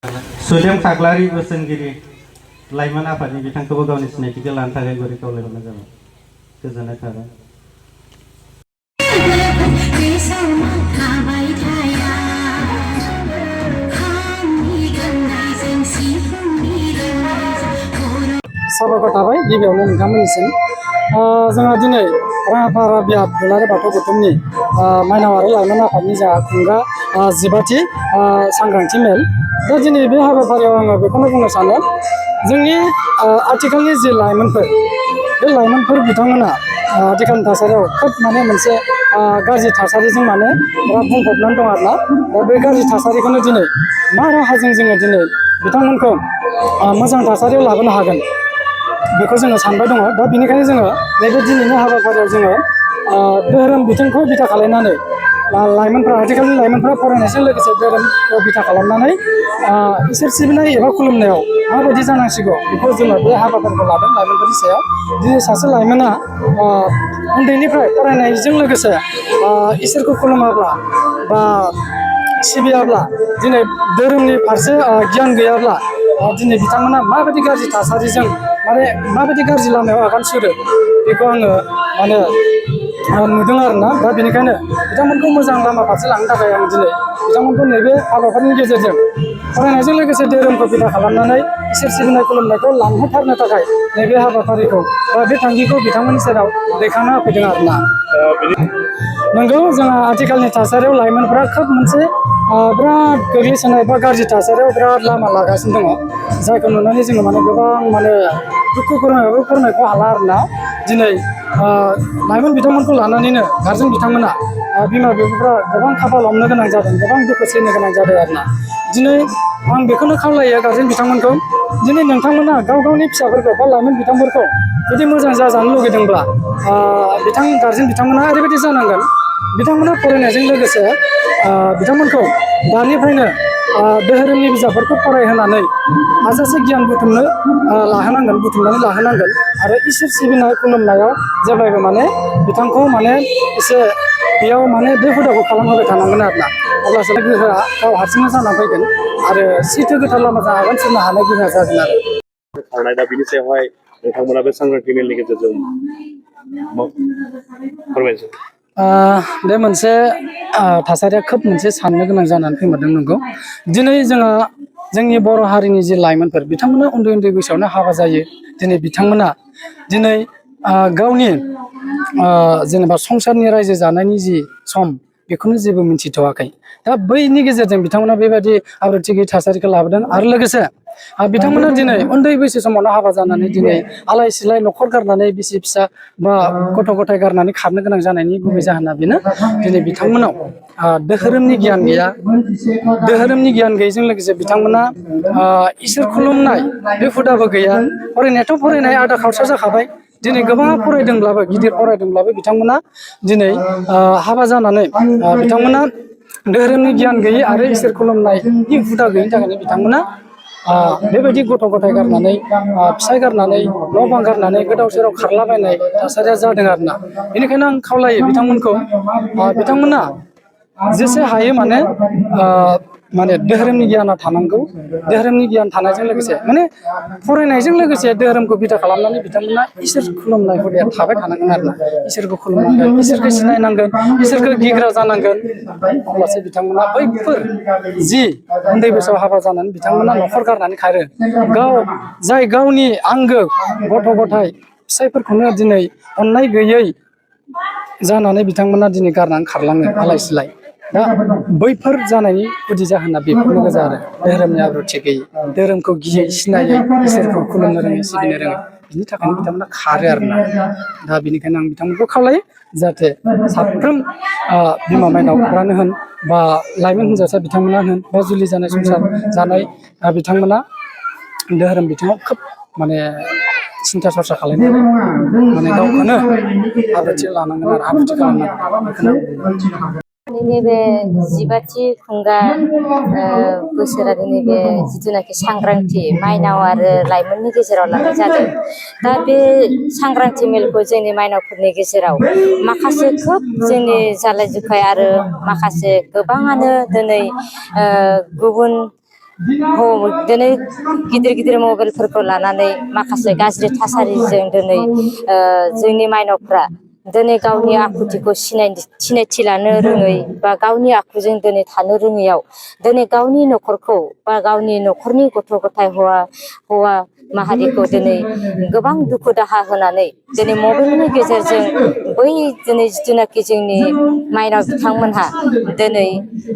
सुदेम खाख्लारि बोसोनगिरि लाइमोन आफादनि बिथांखौबो गावनि सिनायथिखौ लानो थाखाय गुरै खावलायहरनाय जाबाय। गोजोननाय थाबाय। साबायखर थाबाय गिबियावनो नोंथांमोननिसिम जोंहा दिनै राङापारा बियाब दुलाराय बाथौ गौथुमनि माइनाव आरो लाइमोन आफादनि जा खुंगा 15थि सांग्रांथि मेल। दा दिनै बे हाबाफारियाव आङो बेखौनो बुंनो सानो जोंनि आथिखालनि जि लाइमोनफोर बे लाइमोनफोर बिथांमोना आथिखालनि थासारियाव खोब माने मोनसे गाज्रि थासारिजों माने बुंफबनानै दं आरोना। दा बे गाज्रि थासारिखौनो दिनै मा राहाजों जोङो दिनै बिथांमोनखौ मोजां थासारियाव लाबोनो हागोन बेखौ जोङो सानबाय दङ। दा बेनिखायनो जोङो नैबे दिनैनि हाबाफारियाव जोङो धोरोम बिथिंखौ बिथा खालामनानै लाइमोनफ्रा आथिखालनि लाइमोनफ्रा फरायनायजों लोगोसे धोरोमखौ बिथा खालामनानै इसोर सिबिनाय एबा खुलुमनायाव माबायदि जानांसिगौ बेखौ जोङो बे हाबाफारिखौ लादों लाइमोनफोरनि सायाव। दिनै सासे लाइमोना उन्दैनिफ्राय फरायनायजों लोगोसे इसोरखौ खुलुमाब्ला बा सिबियाब्ला दिनै धोरोमनि फारसे गियान गैयाब्ला दिनै बिथांमोना माबायदि गाज्रि थासारिजों माने माबायदि गाज्रि लामायाव आगान सुरो बेखौ आङो माने नुदों आरोना। दा बेनिखायनो बिथांमोनखौ मोजां लामा फारसे लांनो थाखाय आं दिनै बिथांमोनखौ नैबे हाबाफारिनि गेजेरजों फरायनायजों लोगोसे धोरोमखौ बिथा खालामनानै इसोर सिबिनाय खुलुमनायखौ लांहोथारनो थाखाय नैबे हाबाफारिखौ बा बे थांखिखौ बिथांमोननि सेराव दैखांना होफैदों आरोना। नंगौ जोंहा आथिखालनि थासारियाव लाइमोनफ्रा खोब मोनसे बिराद गोग्लैसोनाय बा गाज्रि थासारियाव बिराद लामा लागासिनो दङ। जायखौ नुनानै जोङो माने गोबां माने दुखु फोरमायखौ हाला आरोना। दिनै लाइमोन बिथांमोनखौ लानानैनो गारजेन बिथांमोना बिमा बिफाफ्रा गोबां खाफाल हमनो गोनां जादों, गोबां दुखु सैनो गोनां जादों आरोना। दिनै आं बेखौनो खावलायो गारजेन बिथांमोनखौ दिनै नोंथांमोना गाव गावनि फिसाफोरखौ बा लाइमोन बिथांफोरखौ जुदि मोजां जाजानो लुगैदोंब्ला गारजेन बिथांमोना ओरैबायदि जानांगोन बिथांमोना फरायनायजों लोगोसे बिथांमोनखौ दानिफ्रायनो धोरोमनि बिजाबफोरखौ फरायहोनानै हाजासे गियान बुथुमनानै लाहोनांगोन आरो इसोर सिबिनाय खुलुमनायाव जेब्लायबो माने बिथांखौ माने एसे बेयाव माने बे हुदाखौ खालामहोबाय थानांगोन आरोना। अब्लासो गोहोआ गाव हारसिंनो जानानै फैगोन आरो सैथो गोथार लामाजों आगान सुरनो हानाय गोहोआ जागोन आरो। खारनाय दा बिनि सायावहाय नोंथांमोना बे सांग्रांथि मेलनि गेजेरजों फोरमायनोसै। बे मोनसे थासारिया खोब मोनसे साननो गोनां जानानै फैमारदों। नंगौ दिनै जोङो जोंनि बर' हारिनि जि लाइमोनफोर बिथांमोना उन्दै उन्दै बैसोआवनो हाबा जायो। दिनै बिथांमोना दिनै गावनि जेनेबा संसारनि रायजो जानायनि जि सम बेखौनो जेबो मिन्थिथ'वाखै। दा बैनि गेजेरजों बिथांमोना बेबायदि आब्रुथि गैयै थासारिखौ लाबोदों आरो लोगोसे बिथांमोना दिनै उन्दै बैसो समावनो हाबा जानानै दिनै आलाय सिलाय न'खर गारनानै बिसि फिसा बा गथ' गथाय गारनानै खारनो गोनां जानायनि गुबै जाहोना बेनो दिनै बिथांमोनाव धोरोमनि गियान गैया। धोरोमनि गियान गैयैजों लोगोसे बिथांमोना इसोर खुलुमनाय बे हुदाबो गैया। फरायनायाथ' फरायनाय आदा खावसा जाखाबाय। दिनै गोबां फरायदोंब्लाबो गिदिर फरायदोंब्लाबो बिथांमोना दिनै हाबा जानानै बिथांमोना धोरोमनि गियान गैयै आरो इसोर खुलुमनायनि हुदा गैयिनि थाखायनो बिथांमोना बेबायदि गथ' गथाय गारनानै फिसाय गारनानै न' बां गारनानै गोदाव सोराव खारलाबायनाय थासारिया जादों आरोना। बेनिखायनो आं खावलायो बिथांमोनखौ बिथांमोना जेसे हायो माने धोरोमनि गियाना थानांगौ। धोरोमनि गियान थानायजों लोगोसे माने फरायनायजों लोगोसे धोरोमखौ बिथा खालामनानै बिथांमोना इसोर खुलुमनाय हुदाया थाबाय थानांगोन आरोना। इसोरखौ खुलुमनांगोन, इसोरखौ सिनायनांगोन, इसोरखौ गिग्रा जानांगोन। अब्लासो बिथांमोना बैफोर जि उन्दै बैसोआव हाबा जानानै बिथांमोना न'खर गारनानै खारो जाय गावनि आंगो गथ' गथाय फिसायफोरखौनो दिनै अननाय गैयै जानानै बिथांमोना दिनै गारनानै खारलाङो आलाय सिलाय। दा बैफोर जानायनि गुदि जाहोना बेफोरनो गोजा आरो धोरोमनि आब्रुथि गैयै, धोरोमखौ गियै सिनायै, इसोरखौ खुलुमनो रोङै सिबिनो रोङै, बिनि थाखायनो बिथांमोना खारो आरोना। दा बेनिखायनो आं बिथांमोनखौ खावलायो जाहाथे साफ्रोम बिमा माइनावफ्रानो होन बा लाइमोन हिनजावसा बिथांमोना होन बा जुलि जानाय संसार जानाय बिथांमोना धोरोम बिथिङाव खोब माने सिन्था सरसा खालामनानै माने गावखौनो आब्रुथि लानांगोन आरो आब्रुथि खालामनांगोन। नैबे 15थि खुंगा बोसोरारि नैबे जिथुनाखि सांग्रांथि माइनाव आरो लाइमोननि गेजेराव लानाय जादों। दा बे सांग्रांथि मेलखौ जोंनि माइनावफोरनि गेजेराव माखासे खोब जोंनि जालाय जुखाय आरो माखासे गोबाङानो दिनै गुबुन दिनै गिदिर गिदिर मबाइलफोरखौ लानानै माखासे गाज्रि थासारिजों दिनै जोंनि माइनावफ्रा दिनै गावनि आखुथिखौ सिनायथि लानो रोङै बा गावनि आखुजों दिनै थानो रोङैयाव दिनै गावनि न'खरखौ बा गावनि न'खरनि गथ' गथाय हौवा माहारिखौ दिनै गोबां दुखु दाहा होनानै दिनै मबाइलनि गेजेरजों बै दिनै जिथुनाखि जोंनि माइनाव बिथांमोनहा दिनै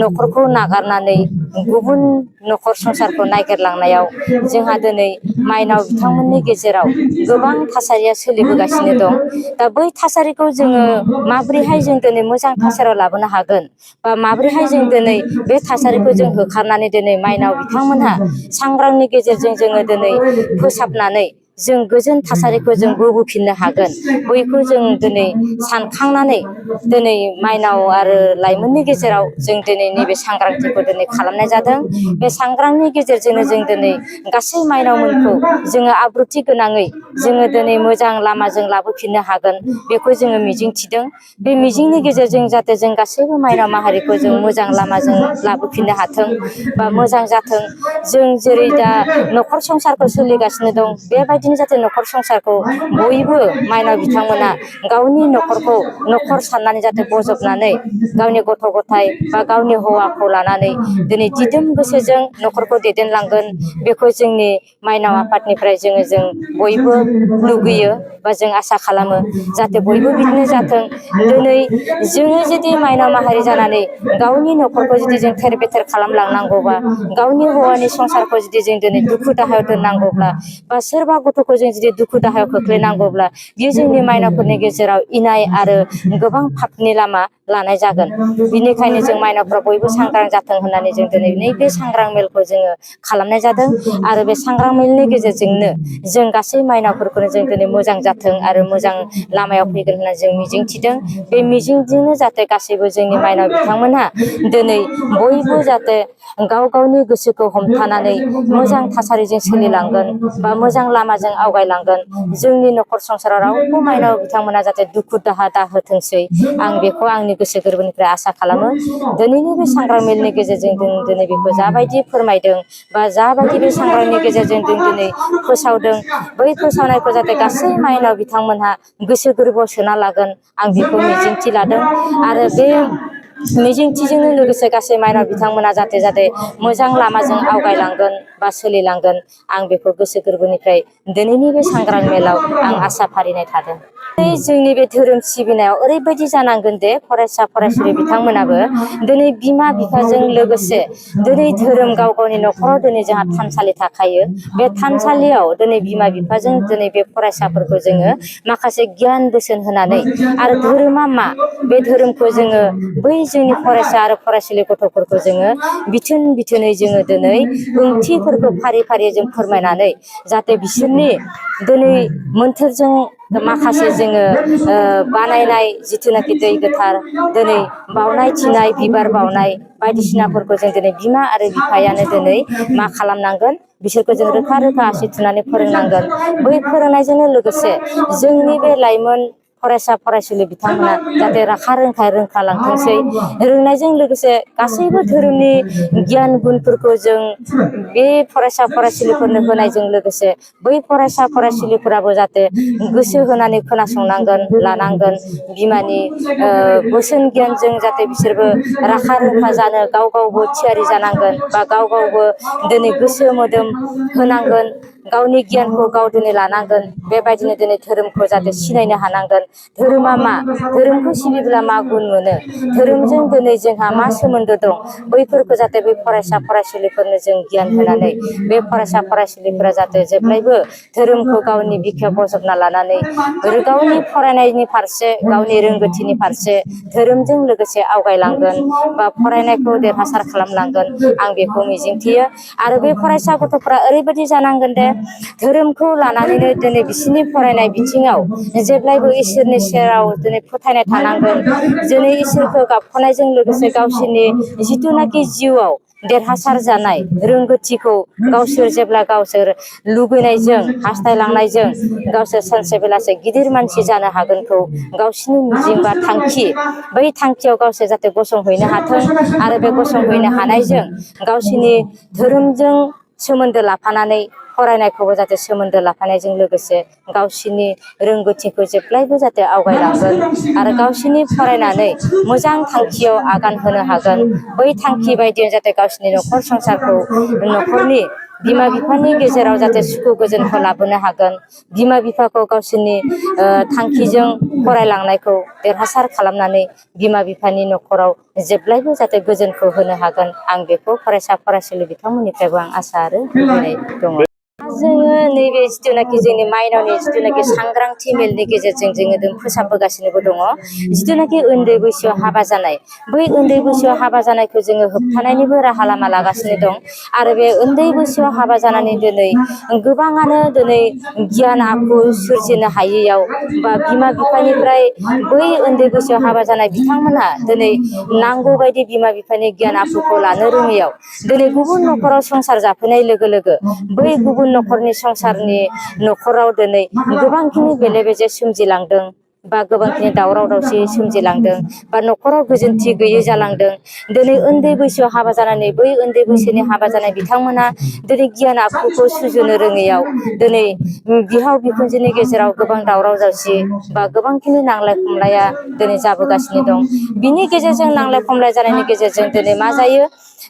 न'खरखौ नागारनानै गुबुन न'खर संसारखौ नागिरलांनायाव जोंहा दिनै माइनाव बिथांमोननि गेजेराव गोबां थासारिया सोलिबोगासिनो दं। दा बै थासारिखौ जोङो माबोरैहाय जों दिनै मोजां थासारियाव लाबोनो हागोन बा माबोरैहाय जों दिनै बे थासारिखौ जों होखारनानै दिनै माइनाव बिथांमोनहा सांग्रांनि गेजेरजों जोङो दिनै फोसाबनानै जों गोजोन थासारिखौ जों बोबोफिननो हागोन बैखौ जों दिनै सानखांनानै दिनै माइनाव आरो लाइमोननि गेजेराव जों दिनै नैबे सांग्रांथिखौ दिनै खालामनाय जादों। बे सांग्रांनि गेजेरजोंनो जों दिनै गासै माइनावमोनखौ जोङो आब्रुथि गोनाङै जोङो दिनै मोजां लामाजों लाबोफिननो हागोन बेखौ जोङो मिजिं थिदों। बे मिजिंनि गेजेरजों जाहाथे जों गासैबो माइनाव माहारिखौ जों मोजां लामाजों लाबोफिननो हाथों बा मोजां जाथों। जों जेरै दा न'खर संसारखौ सोलिगासिनो दं बेबायदिनो जाहाथे न'खर संसारखौ बयबो माइनाव बिथांमोना गावनि न'खरखौ न'खर साननानै जाहाथे बजबनानै गावनि गथ' गथाय बा गावनि हौवाखौ लानानै दिनै दिदोम गोसोजों न'खरखौ दैदेनलांगोन बेखौ जोंनि माइनाव आफादनिफ्राय जों बयबो लुगैयो बा जों आसा खालामो जाहाथे बयबो बिदिनो जाथों। दिनै जोङो जुदि माइनाव माहारि जानानै गावनि न'खरखौ जुदि जों थेर बेथेर खालामलांनांगौबा गावनि हौवानि संसारखौ जुदि जों दिनै दुखु दाहायाव दोननांगौब्ला बा सोरबा गथ'खौ जों जुदि दुखु दाहायाव खोख्लैनांगौब्ला बियो जोंनि माइनावफोरनि गेजेराव इनाय आरो गोबां पापनि लामा लानाय जागोन। बिनिखायनो जों माइनावफ्रा बयबो सांग्रां जाथों होननानै जों दिनै नैबे सांग्रां मेलखौ जोङो खालामनाय जादों आरो बे सांग्रां मेलनि गेजेरजोंनो जों गासै माइनावफोरखौनो जों दिनै मोजां जाथों आरो मोजां लामायाव फैगोन होनना जों मिजिं थिदों। बे मिजिंजोंनो जाहाथे गासैबो जोंनि माइनाव बिथांमोनहा दिनै बयबो जाहाथे गाव गावनि गोसोखौ हमथानानै मोजां थासारिजों सोलिलांगोन बा मोजां लामाजों आवगायलांगोन। जोंनि न'खर संसाराव रावबो माइनाव बिथांमोना जाहाथे दुखु दाहा दाहोथोंसै आं बेखौ आंनि गोसो गोरबोनिफ्राय आसा खालामो। दिनैनि बे सांग्रां मेलनि गेजेरजों जों दिनै बेखौ जाबायदि फोरमायदों बा जाबायदि बे सांग्रांनि गेजेरजों जों दिनै फोसावदों बै फोसावनायखौ जाहाथे गासै माइनाव बिथांमोनहा गोसो गोरबोआव सोना लागोन आं बेखौ मिजिंथि लादों आरो बे मिजिंथिजोंनो लोगोसे गासै माइनाव बिथांमोना जाहाथे मोजां लामाजों आवगायलांगोन बा सोलिलांगोन आं बेखौ गोसो गोरबोनिफ्राय दिनैनि बे सांग्रां मेलाव आं आसा फारिनाय थादों। जोंनि बे धोरोम सिबिनायाव ओरैबायदि जानांगोन दे फरायसा फरायसुलि बिथांमोनाबो दिनै बिमा बिफाजों लोगोसे दिनै धोरोम गाव गावनि न'खराव दिनै जोंहा थानसालि थाखायो बे थानसालियाव दिनै बिमा बिफाजों दिनै बे फरायसाफोरखौ जोङो माखासे गियान बोसोन होनानै आरो धोरोमा मा बे धोरोमखौ जोङो बै जोंनि फरायसा आरो फरायसुलि गथ'फोरखौ जोङो बिथोनै जोङो दिनै ओंथिफोरखौ फारि फारि जों फोरमायनानै जाहाथे बिसोरनि दिनै मोन्थोरजों माखासे जोङो बानायनाय जिथुनाखि दै गोथार दिनै बावनाय थिनाय बिबार बावनाय बायदिसिनाफोरखौ जों दिनै बिमा आरो बिफायानो दिनै मा खालामनांगोन बिसोरखौ जों रोखा रोखा आसि थुनानै फोरोंनांगोन। बै फोरोंनायजोंनो लोगोसे जोंनि बे लाइमोन फरायसा फरायसुलि बिथांमोना जाहाथे रोंखा लांथोंसै रोंनायजों लोगोसे गासैबो धोरोमनि गियान गुनफोरखौ जों बे फरायसा फरायसुलिफोरनो होनायजों लोगोसे बै फरायसा फरायसुलिफोराबो जाहाथे गोसो होनानै खोनासंनांगोन लानांगोन बिमानि बोसोन गियानजों जाहाथे बिसोरबो रोंखा जानो गाव गावबो थियारि जानांगोन बा गाव गावबो दिनै गोसो मोदोम होनांगोन गावनि गियानखौ गाव दिनै लानांगोन। बेबायदिनो दिनै धोरोमखौ जाहाथे सिनायनो हानांगोन धोरोमा मा धोरोमखौ सिबिब्ला मा गुन मोनो धोरोमजों दिनै जोंहा मा सोमोन्दो दं बैफोरखौ जाहाथे बे फरायसा फरायसुलिफोरनो जों गियान होनानै बे फरायसा फरायसुलिफोरा जाहाथे जेब्लायबो धोरोमखौ गावनि बिखायाव बजबना लानानै गावनि फरायनायनि फारसे गावनि रोंगौथिनि फारसे धोरोमजों लोगोसे आवगायलांगोन बा फरायनायखौ देरहासार खालामलांगोन आं बेखौ मिजिंथियो। आरो बे फरायसा गथ'फ्रा ओरैबायदि जानांगोन दे धोरोमखौ लानानैनो दिनै बिसोरनि फरायनाय बिथिङाव जेब्लायबो इसोरनि सेराव दिनै फोथायनाय थानांगोन दिनै इसोरखौ गाबख'नायजों लोगोसे गावसोरनि जिथुनाखि जिउआव देरहासार जानाय रोंगौथिखौ गावसोर जेब्ला गावसोर लुबैनायजों हास्थायलांनायजों गावसोर सानसे बेलासे गिदिर मानसि जानो हागोनखौ गावसिनि मिजिं बा थांखि बै थांखियाव गावसोर जाहाथे गसंहैनो हाथों आरो बे गसंहैनो हानायजों गावसिनि धोरोमजों सोमोन्दो लाफानानै फरायनायखौबो जाहाथे सोमोन्दो लाफानायजों लोगोसे गावसिनि रोंगौथिखौ जेब्लायबो जाहाथे आवगायलांगोन आरो गावसिनि फरायनानै मोजां थांखियाव आगान होनो हागोन बै थांखि बायदियै जाहाथे गावसिनि न'खर संसारखौ न'खरनि बिमा बिफानि गेजेराव जाहाथे सुखु गोजोनखौ लाबोनो हागोन बिमा बिफाखौ गावसोरनि थांखिजों फरायलांनायखौ देरहासार खालामनानै बिमा बिफानि न'खराव जेब्लायबो जाहाथे गोजोनखौ होनो हागोन आं बेखौ फरायसा फरायसुलि बिथांमोननिफ्रायबो आं आसा आरो लुबैनाय दङ जोङो नैबे जिथुनाखि जोंनि माइनावनि जिथुनाखि सांग्रांथि मेलनि गेजेरजों जोङो फोसाबबोगासिनोबो दङ जिथुनाखि उन्दै बैसोआव हाबा जानाय बै उन्दै बैसोआव हाबा जानायखौ जोङो होबथानायनिबो राहा लामा लागासिनो दं आरो बे उन्दै बैसोआव हाबा जानानै दिनै गोबाङानो दिनै गियान आखु सोरजिनो हायैयाव बा बिमा बिफानिफ्राय बै उन्दै बैसोआव हाबा जानाय बिथांमोनहा दिनै नांगौ बायदि बिमा बिफानि गियान आखुखौ लानो रोङैयाव दिनै गुबुन न'खराव संसार जाफैनाय लोगो लोगो बै गुबुन न'खरनि संसारनि न'खराव दिनै गोबांखिनि बेले बेजे सोमजिलांदों बा गोबांखिनि दावराव दावसि सोमजिलांदों बा न'खराव गोजोनथि गैयै जालांदों दिनै उन्दै बैसोआव हाबा जानानै बै उन्दै बैसोनि हाबा जानाय बिथांमोना दिनै गियान आखुखौ सुजुनो रोङैयाव दिनै बिहाव बिखुनजोनि गेजेराव गोबां दावराव दावसि बा गोबांखिनि नांलाय खमलाया दिनै जाबोगासिनो दं बिनि गेजेरजों नांलाय खमलाय जानायनि गेजेरजों दिनै मा जायो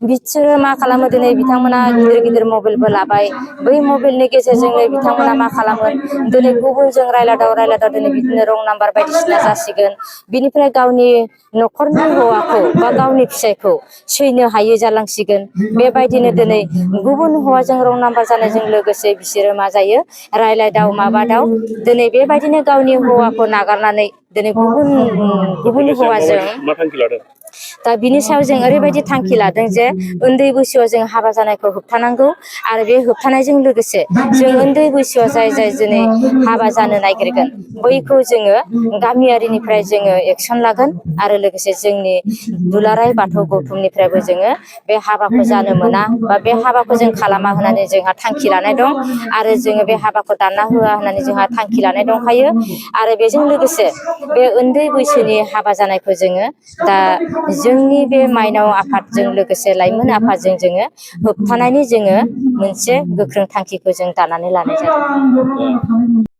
बिसोरो मा खालामो दिनै बिथांमोना गिदिर गिदिर मबाइलबो लाबाय बै मबाइलनि गेजेरजोंनो बिथांमोना मा खालामो दिनै गुबुनजों रायलादाव दिनै बिदिनो रं नाम्बार बायदिसिना जासिगोन बिनिफ्राय गावनि न'खरनि हौवाखौ बा गावनि फिसायखौ सैनो हायै जालांसिगोन बेबायदिनो दिनै गुबुन हौवाजों रं नाम्बार जानायजों लोगोसे बिसोरो मा जायो रायलायदाव माबादाव दिनै बेबायदिनो गावनि हौवाखौ नागारनानै दिनै गुबुन हौवाजों मा थांखि लादों दा बिनि सायाव जों ओरैबायदि थांखि लादों जे उन्दै बैसोआव जों हाबा जानायखौ होबथानांगौ आरो बे होबथानायजों लोगोसे जों उन्दै बैसोआव जाय जाय दिनै हाबा जानो नागिरगोन बैखौ जोङो गामियारिनिफ्राय जोङो एक्सन लागोन आरो लोगोसे जोंनि दुलाराय बाथौ गौथुमनिफ्रायबो जोङो बे हाबाखौ जानो मोना बा बे हाबाखौ जों खालामा होननानै जोंहा थांखि लानाय दं आरो जोङो बे हाबाखौ दानना होआ होननानै जोंहा थांखि लानाय दंखायो आरो बेजों लोगोसे बे उन्दै बैसोनि हाबा जानायखौ जोङो दा जोंनि बे माइनाव आफादजों लोगोसे लाइमोन आफादजों जोङो होबथानायनि जोङो मोनसे गोख्रों थांखिखौ जों दानानै लानाय जादों